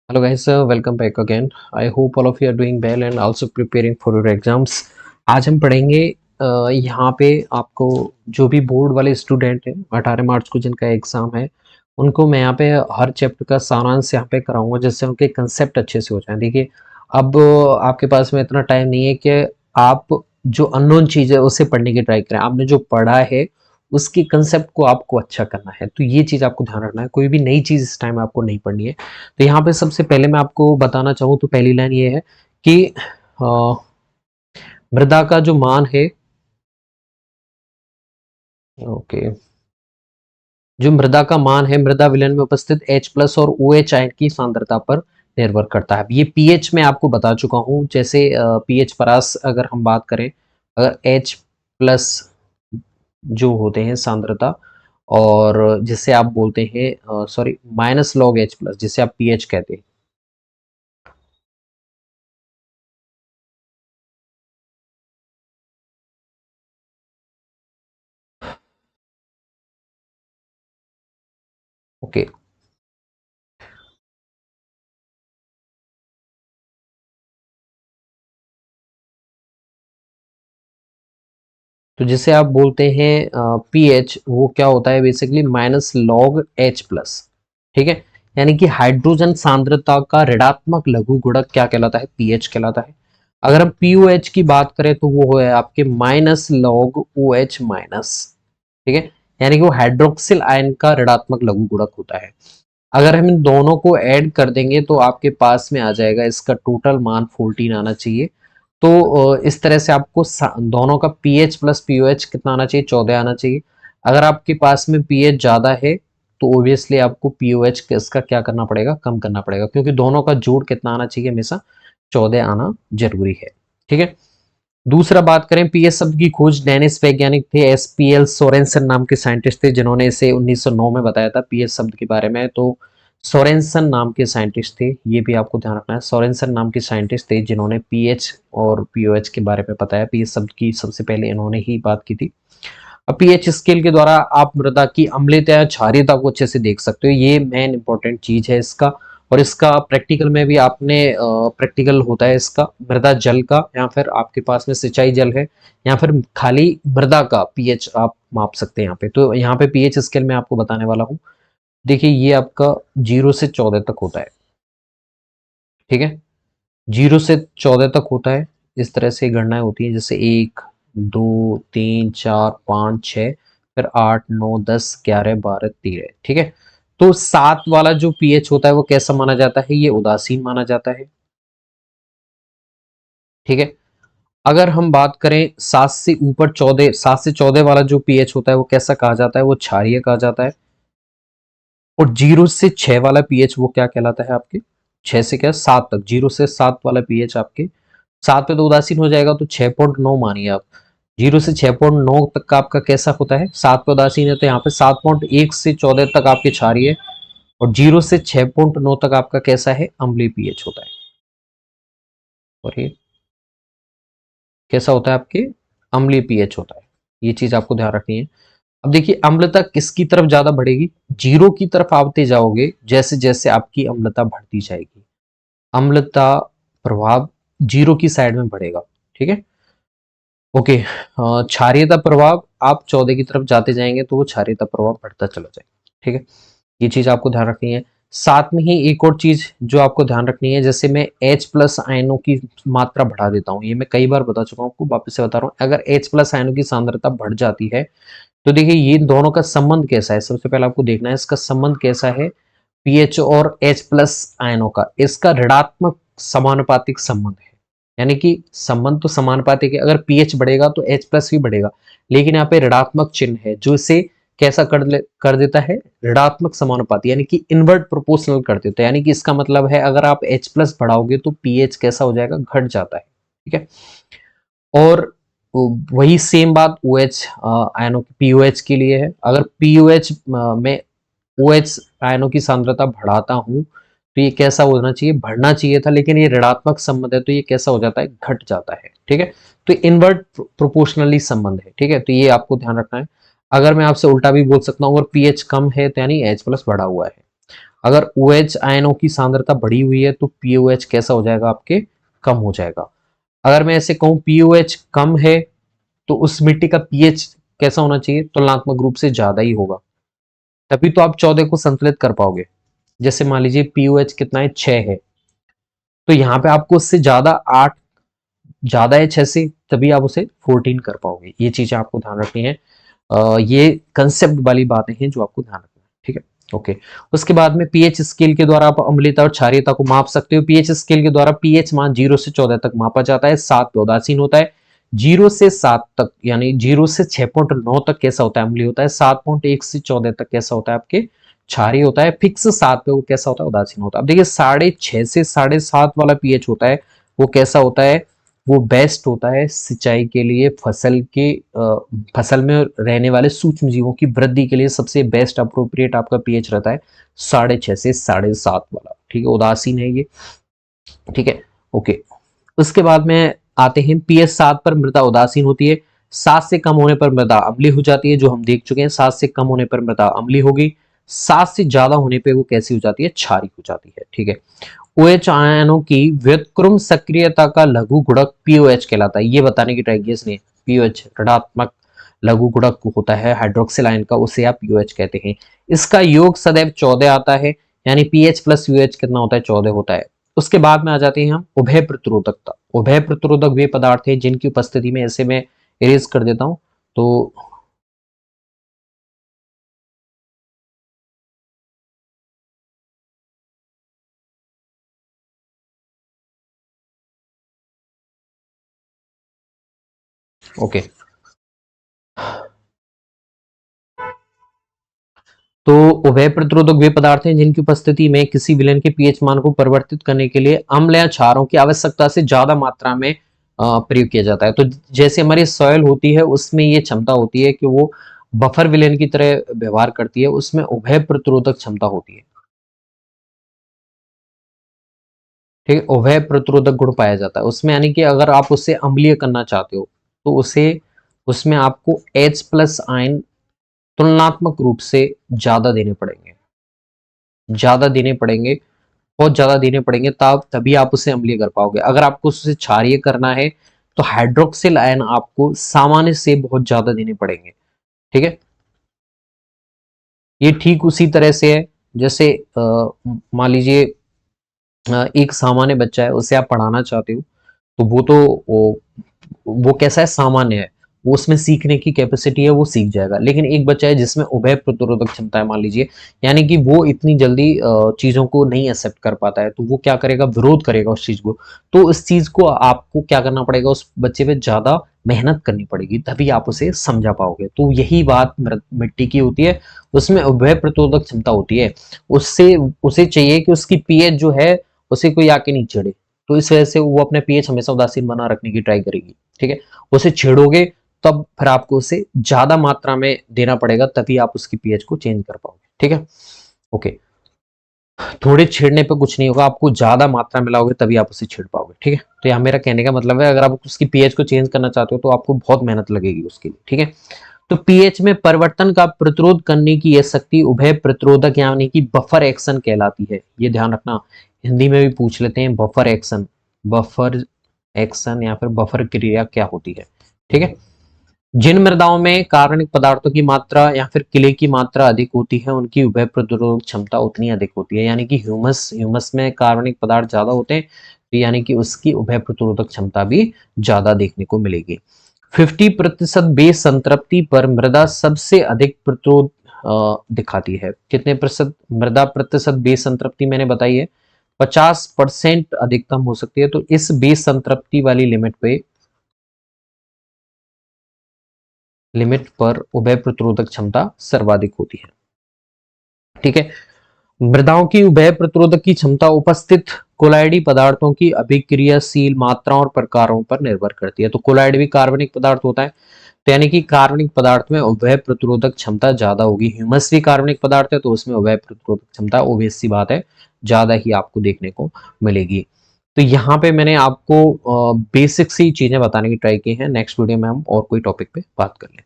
Hello guys, welcome back again. I hope all of you are doing well and also preparing for your exams. आज हम पढ़ेंगे यहाँ पे आपको जो भी बोर्ड वाले स्टूडेंट हैं 18 मार्च को जिनका एग्जाम है उनको मैं यहाँ पे हर चैप्टर का सारांश यहाँ पे कराऊंगा जिससे उनके कंसेप्ट अच्छे से हो जाए। देखिए अब आपके पास में इतना टाइम नहीं है कि आप जो अननोन चीज़ है उसे पढ़ने की ट्राई करें। आपने जो पढ़ा है उसकी कंसेप्ट को आपको अच्छा करना है, तो ये चीज़ आपको ध्यान रखना है। कोई भी नई चीज़ इस टाइम आपको नहीं पढ़नी है। तो यहाँ पे सबसे पहले मैं आपको बताना चाहूँ तो पहली लाइन ये है कि अ, मृदा का जो मान है, ओके, जो मृदा का मान है मृदा विलयन में उपस्थित H प्लस और OH आयन की सांद्रता पर निर्भर करता है। ये पीएच में आपको बता चुका हूँ। जैसे पीएच परास अगर हम बात करें, अगर H प्लस जो होते हैं सांद्रता और जिसे आप बोलते हैं sorry minus log H plus जिसे आप पीएच कहते हैं। ओके, तो जिसे आप बोलते हैं पीएच, वो क्या होता है basically minus log H plus. ठीक है, यानी कि हाइड्रोजन सांद्रता का ऋणात्मक लघु गुणक क्या कहलाता है? पीएच कहलाता है। अगर हम पीओएच की बात करें तो वो है आपके minus log O H minus. ठीक है, यानी कि वो हाइड्रोक्सिल आयन का ऋणात्मक लघु गुणक होता है। अगर हम इन दोनों को ऐड कर देंगे तो आपके पास में आ जाएगा, इसका टोटल मान 14 आना चाहिए। तो इस तरह से आपको दोनों का पीएच प्लस पीओएच कितना आना चाहिए? 14 आना चाहिए। अगर आपके पास में पीएच ज्यादा है तो ऑब्वियसली आपको पीओएच इसका क्या करना पड़ेगा? कम करना पड़ेगा, क्योंकि दोनों का जोड़ कितना आना चाहिए? हमेशा 14 आना जरूरी है। ठीक है, दूसरा बात करें, पीएच शब्द की खोज डेनिश वैज्ञानिक थे, एसपीएल सोरेनसन नाम के साइंटिस्ट थे जिन्होंने इसे 1909 में बताया था पीएच शब्द के बारे में। तो सोरेनसन नाम के साइंटिस्ट थे, ये भी आपको ध्यान रखना है। सोरेनसन नाम के साइंटिस्ट थे जिन्होंने पीएच और पीओएच के बारे में बताया। पीएच शब्द की सबसे पहले इन्होंने ही बात की थी। अब पीएच स्केल के द्वारा आप मृदा की अम्लता या क्षारीयता को अच्छे से देख सकते हो, ये मेन इंपॉर्टेंट चीज है इसका। और इसका प्रैक्टिकल में भी आपने प्रैक्टिकल होता है इसका मृदा जल का, या फिर आपके पास में सिंचाई जल है, या फिर खाली मृदा का पीएच आप माप सकते हैं यहाँ पे। तो यहाँ पे पीएच स्केल में आपको बताने वाला हूँ। देखिए ये आपका 0 से 14 तक होता है। ठीक है, 0 से 14 तक होता है। इस तरह से गणनाएं होती हैं, जैसे 1 2 3 4 5 6, फिर 8 9 10 11 12 13। ठीक है, तो 7 वाला जो पीएच होता है वो कैसा माना जाता है? ये उदासीन माना जाता है। ठीक है, अगर हम बात करें 7 से 14 वाला जो पीएच होता है वो कैसा कहा जाता है? वो क्षारीय कहा जाता है। और 0 से 6 वाला पीएच वो क्या कहलाता है आपके? 6 से क्या 7 तक, 0 से 7 वाला पीएच आपके 7 पे तो उदासीन हो जाएगा, तो 6.9 मानिए आप। 0 से 6.9 तक का आपका कैसा होता है? 7 पे उदासीन है, तो यहाँ पे 7.1 से 14 तक आपके क्षारीय। और 0 से 6.9 तक आपका कैसा है? अम्लीय पीएच होता है। और ये कैसा होता है आपके? अम्लीय पीएच होता है। ये चीज आपको ध्यान रखनी है। अब देखिए अम्लता किसकी तरफ ज्यादा बढ़ेगी? जीरो की तरफ आते जाओगे जैसे जैसे आपकी अम्लता बढ़ती जाएगी, अम्लता प्रभाव जीरो की साइड में बढ़ेगा। ठीक है, ओके। क्षारीयता प्रभाव आप 14 की तरफ जाते जाएंगे तो वो क्षारीयता प्रभाव बढ़ता चला जाएगा। ठीक है, ये चीज आपको ध्यान रखनी है। साथ में ही एक और चीज जो आपको ध्यान रखनी है, जैसे मैं H प्लस आयनों की मात्रा बढ़ा देता हूँ, ये मैं कई बार बता चुका हूँ आपको, वापस से बता रहा हूँ। अगर H प्लस आयनों की सांद्रता बढ़ जाती है तो देखिए ये दोनों का संबंध कैसा है? सबसे पहले आपको देखना है इसका संबंध कैसा है। पीएच और H प्लस आयनों का, इसका ऋणात्मक समानुपातिक संबंध है। यानी कि संबंध तो समानुपातिक है, अगर पीएच बढ़ेगा तो H प्लस भी बढ़ेगा, लेकिन यहाँ पे ऋणात्मक चिन्ह है जो इसे कैसा कर देता है? ऋणात्मक समानुपाती, यानी कि इनवर्ट प्रोपोर्शनल कर देता है। यानी कि इसका मतलब है अगर आप H प्लस बढ़ाओगे तो पीएच कैसा हो जाएगा? घट जाता है। ठीक है, और वही सेम बात OH आयनों की पीओएच के लिए है। अगर पीओएच में OH आयनों की सांद्रता बढ़ाता हूं तो ये कैसा होना चाहिए? बढ़ना चाहिए था, लेकिन ये ऋणात्मक संबंध है तो ये कैसा हो जाता है? घट जाता है। ठीक है, तो इनवर्ट प्रोपोर्शनली संबंध है। ठीक है, तो ये आपको ध्यान रखना है। अगर मैं आपसे उल्टा भी बोल सकता हूँ, अगर पीएच कम है तो यानी H प्लस बढ़ा हुआ है। अगर OH आयनों की सांद्रता बढ़ी हुई है तो POH कैसा हो जाएगा आपके, कम हो जाएगा। अगर मैं ऐसे कहूं POH कम है तो उस मिट्टी का पीएच कैसा होना चाहिए, तुलनात्मक रूप से ज्यादा ही होगा, तभी तो आप 14 को संतुलित कर पाओगे। जैसे मान लीजिए POH कितना है, 6 है, तो यहाँ पे आपको उससे ज्यादा 8 ज्यादा है 6 से, तभी आप उसे 14 कर पाओगे। ये चीजें आपको ध्यान रखनी है। ये कंसेप्ट वाली बातें हैं जो आपको ध्यान रखना है, ठीक है। ओके, उसके बाद में पीएच स्केल के द्वारा आप अम्लीयता और क्षारीयता को माप सकते हो। पीएच स्केल के द्वारा पीएच मान 0 से 14 तक मापा जाता है। 7 पे उदासीन होता है, 0 से 7 तक यानी 0 से 6.9 तक कैसा होता है, अम्लीय होता है। 7.1 से 14 तक कैसा होता है आपके, क्षारीय होता है। फिक्स 7 पे वो कैसा होता है, उदासीन होता है। अब देखिए 6.5 से 7.5 वाला पीएच होता है, वो कैसा होता है, वो बेस्ट होता है सिंचाई के लिए, फसल में रहने वाले सूक्ष्म जीवों की वृद्धि के लिए सबसे बेस्ट अप्रोप्रिएट आपका पीएच रहता है 6.5 से 7.5 वाला, ठीक है। उदासीन है ये, ठीक है। ओके, उसके बाद में आते हैं पीएच 7 पर मृदा उदासीन होती है। 7 से कम होने पर मृदा अम्लीय हो जाती है, जो हम देख चुके हैं। 7 से कम होने पर मृदा अम्लीय होगी। 7 से ज्यादा होने पे वो कैसी हो जाती है, क्षारीय हो जाती है, ठीक है। OH आयनों की व्युत्क्रम सक्रियता का लघु गुणक POH कहलाता है। ये बताने की ट्राई की इसने, POH ऋणात्मक लघु गुणक होता है हाइड्रोक्सिल आयन का, उसे आप POH कहते हैं। इसका योग सदैव 14 आता है, यानी PH प्लस UH कितना होता है, 14 होता है। उसके बाद में आ जाते हैं हम उभय प्रतिरोधकता। उभय प्रतिरोधक वे पदार्थ हैं जिनकी उपस्थिति में, ऐसे में इरेज कर देता हूं तो ओके। तो उभय प्रतिरोधक वे पदार्थ हैं जिनकी उपस्थिति में किसी विलयन के पीएच मान को परिवर्तित करने के लिए अम्ल या क्षारों की आवश्यकता से ज्यादा मात्रा में प्रयोग किया जाता है। तो जैसे हमारी सॉइल होती है उसमें ये क्षमता होती है कि वो बफर विलयन की तरह व्यवहार करती है, उसमें उभय प्रतिरोधक क्षमता होती है, ठीक है। उभय प्रतिरोधक गुण पाया जाता है उसमें, यानी कि अगर आप उसे अम्लीय करना चाहते हो तो उसे उसमें आपको H प्लस आयन तुलनात्मक रूप से ज्यादा देने पड़ेंगे, ज्यादा देने पड़ेंगे, बहुत ज्यादा देने पड़ेंगे, तब तभी आप उसे अम्लीय कर पाओगे। अगर आपको उसे क्षारीय करना है तो हाइड्रोक्सिल आयन आपको सामान्य से बहुत ज्यादा देने पड़ेंगे, ठीक है। ये ठीक उसी तरह से है जैसे मान लीजिए एक सामान्य बच्चा है, उसे आप पढ़ाना चाहते हो तो वो कैसा है, सामान्य है, वो उसमें सीखने की कैपेसिटी है, वो सीख जाएगा। लेकिन एक बच्चा है जिसमें उभय प्रतिरोधक क्षमता है मान लीजिए, यानी कि वो इतनी जल्दी चीजों को नहीं एक्सेप्ट कर पाता है, तो वो क्या करेगा, विरोध करेगा उस चीज को। तो इस चीज को आपको क्या करना पड़ेगा, उस बच्चे पे ज्यादा मेहनत करनी पड़ेगी, तभी आप उसे समझा पाओगे। तो यही बात मिट्टी की होती है, उसमें उभय प्रतिरोधक क्षमता होती है। उससे उसे चाहिए कि उसकी पीएच जो है उसे कोई आके नहीं छेड़े, तो इस वजह से वो अपने पीएच हमेशा उदासीन बना रखने की ट्राई करेगी, ठीक है। उसे छेड़ोगे तब फिर आपको उसे ज्यादा मात्रा में देना पड़ेगा, तभी आप उसकी पीएच को चेंज कर पाओगे, ठीक है। ओके, थोड़े छेड़ने पे कुछ नहीं होगा, आपको ज्यादा मात्रा में लाओगे तभी आप उसे छेड़ पाओगे, ठीक है। तो यह मेरा कहने का मतलब है, अगर आप उसकी पीएच को चेंज करना चाहते हो तो आपको बहुत मेहनत लगेगी उसके लिए, ठीक है। तो पीएच में परिवर्तन का प्रतिरोध करने की यह शक्ति उभय प्रतिरोधक यानी कि बफर एक्शन कहलाती है। ये ध्यान रखना, हिंदी में भी पूछ लेते हैं बफर एक्शन, बफर एक्शन या फिर बफर क्रिया क्या होती है, ठीक है। जिन मृदाओं में कार्बनिक पदार्थों की मात्रा या फिर किले की मात्रा अधिक होती है उनकी उभय प्रतिरोधक क्षमता उतनी अधिक होती है, यानी कि ह्यूमस में कार्बनिक पदार्थ ज्यादा होते हैं, तो यानी कि उसकी उभय प्रतिरोधक क्षमता भी ज्यादा देखने को मिलेगी। 50% बेस संतृप्ति पर मृदा सबसे अधिक प्रतिरोध दिखाती है। कितने प्रतिशत मृदा प्रतिशत बेस संतृप्ति मैंने बताई है, 50% अधिकतम हो सकती है। तो इस बेस संतृप्ति वाली लिमिट पर उभय प्रतिरोधक क्षमता सर्वाधिक होती है, ठीक है। मृदाओं की उभय प्रतिरोधक की क्षमता उपस्थित कोलाइडी पदार्थों की अभिक्रियाशील मात्राओं और प्रकारों पर निर्भर करती है। तो कोलाइड भी कार्बनिक पदार्थ होता है, तो यानी कि कार्बनिक पदार्थ में उभय प्रतिरोधक क्षमता ज्यादा होगी। ह्यूमस भी कार्बनिक पदार्थ है तो उसमें उभय प्रतिरोधक क्षमता ओबियस सी बात है ज्यादा ही आपको देखने को मिलेगी। तो यहाँ पे मैंने आपको बेसिक सी चीजें बताने की ट्राई की है। नेक्स्ट वीडियो में हम और कोई टॉपिक पे बात कर लेंगे।